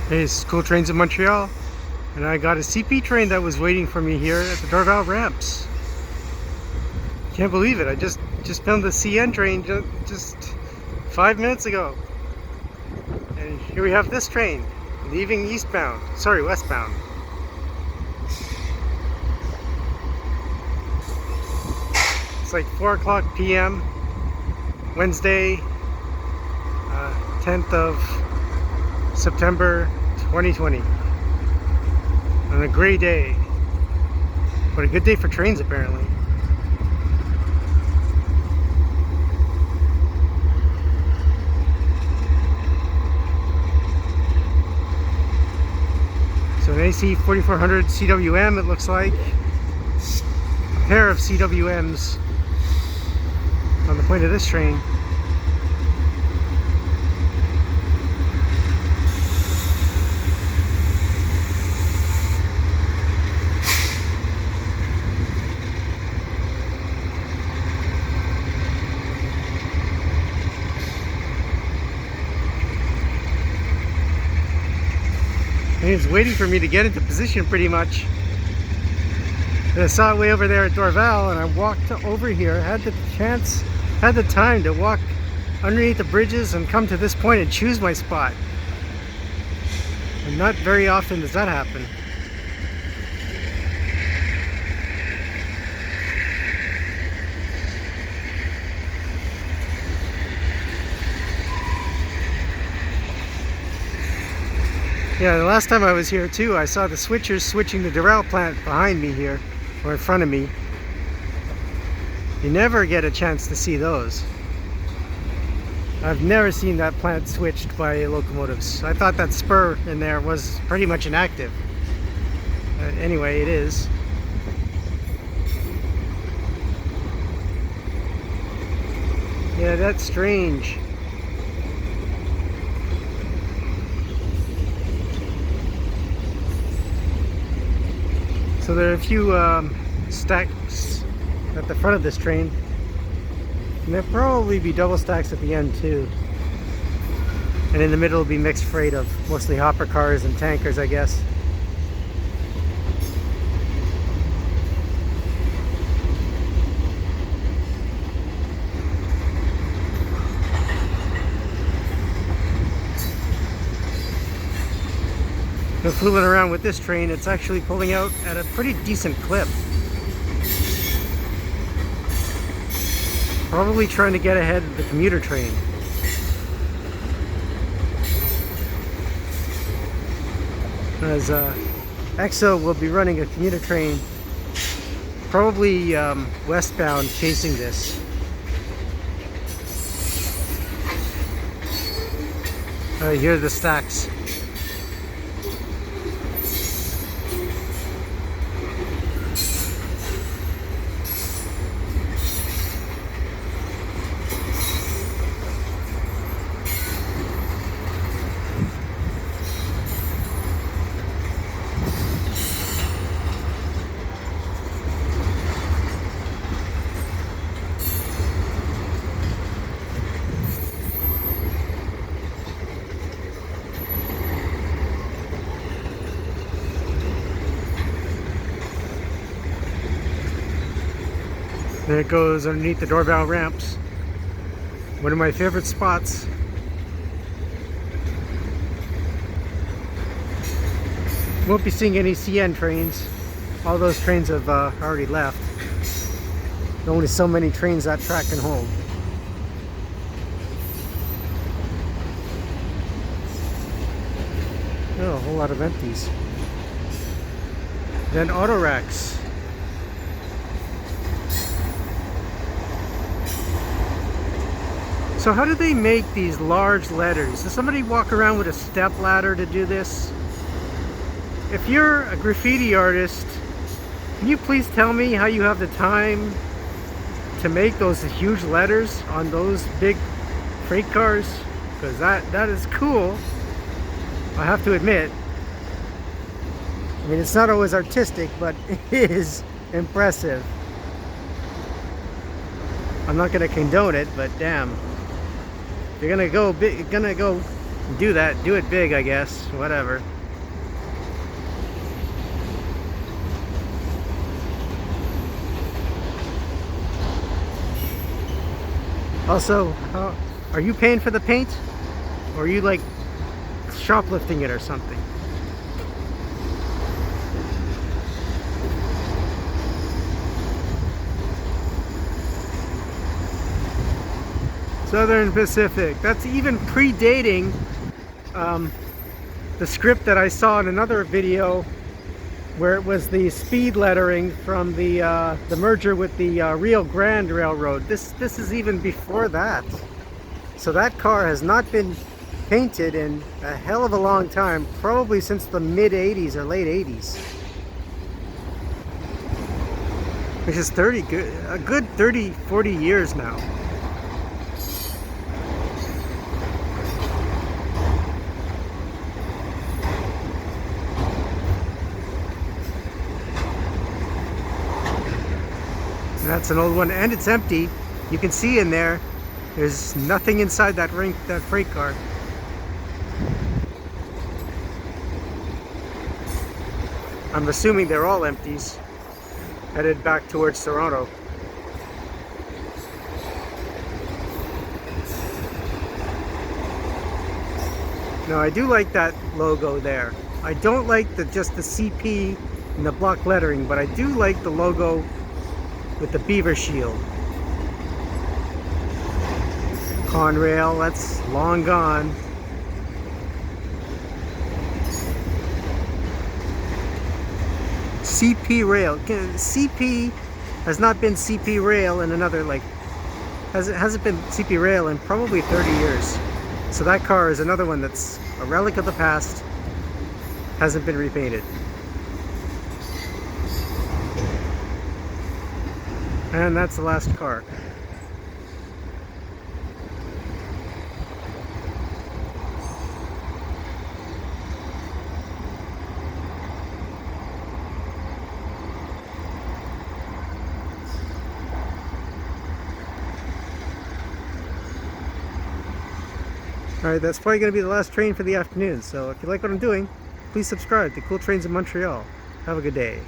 Hey, it's Cool Trains in Montreal, and I got a CP train that was waiting for me here at the Dorval ramps. Can't believe it. I just found the CN train just 5 minutes ago. And here we have this train leaving westbound. It's like 4 o'clock p.m. Wednesday, 10th of September 2020. On a gray day. But a good day for trains, apparently. So an AC4400CWM, it looks like. A pair of CWMs on the point of this train. And he's waiting for me to get into position pretty much. And I saw it way over there at Dorval, and I walked over here, had the time to walk underneath the bridges and come to this point and choose my spot. And not very often does that happen. Yeah, the last time I was here too, I saw the switchers switching the Dorval plant behind me here, or in front of me. You never get a chance to see those. I've never seen that plant switched by locomotives. I thought that spur in there was pretty much inactive. Anyway, it is. Yeah, that's strange. So there are a few stacks at the front of this train, and there'll probably be double stacks at the end too. And in the middle will be mixed freight of mostly hopper cars and tankers, I guess. So fooling around with this train, it's actually pulling out at a pretty decent clip. Probably trying to get ahead of the commuter train. As EXO will be running a commuter train, probably westbound, chasing this. Here are the stacks. There it goes underneath the Dorval ramps. One of my favorite spots. Won't be seeing any CN trains. All those trains have already left. There's only so many trains that track can hold. Oh, a whole lot of empties. Then auto racks. So how do they make these large letters? Does somebody walk around with a step ladder to do this? If you're a graffiti artist, can you please tell me how you have the time to make those huge letters on those big freight cars? Because that is cool, I have to admit. I mean, it's not always artistic, but it is impressive. I'm not going to condone it, but damn. You're gonna go big, gonna go Do that. Do it big, I guess. Whatever. Also, are you paying for the paint? Or are you like shoplifting it or something? Southern Pacific. That's even predating the script that I saw in another video where it was the speed lettering from the merger with the Rio Grande Railroad. This is even before that. So that car has not been painted in a hell of a long time, probably since the mid 80s or late 80s. Which is a good 30, 40 years now. And that's an old one, and it's empty. You can see in there, there's nothing inside that freight car. I'm assuming they're all empties, headed back towards Toronto. Now I do like that logo there. I don't like just the CP and the block lettering, but I do like the logo with the beaver shield. Conrail, that's long gone. CP rail. CP has not been CP rail in another, like, hasn't been CP rail in probably 30 years. So that car is another one that's a relic of the past, hasn't been repainted. And that's the last car. Alright, that's probably going to be the last train for the afternoon. So if you like what I'm doing, please subscribe to Cool Trains in Montreal. Have a good day.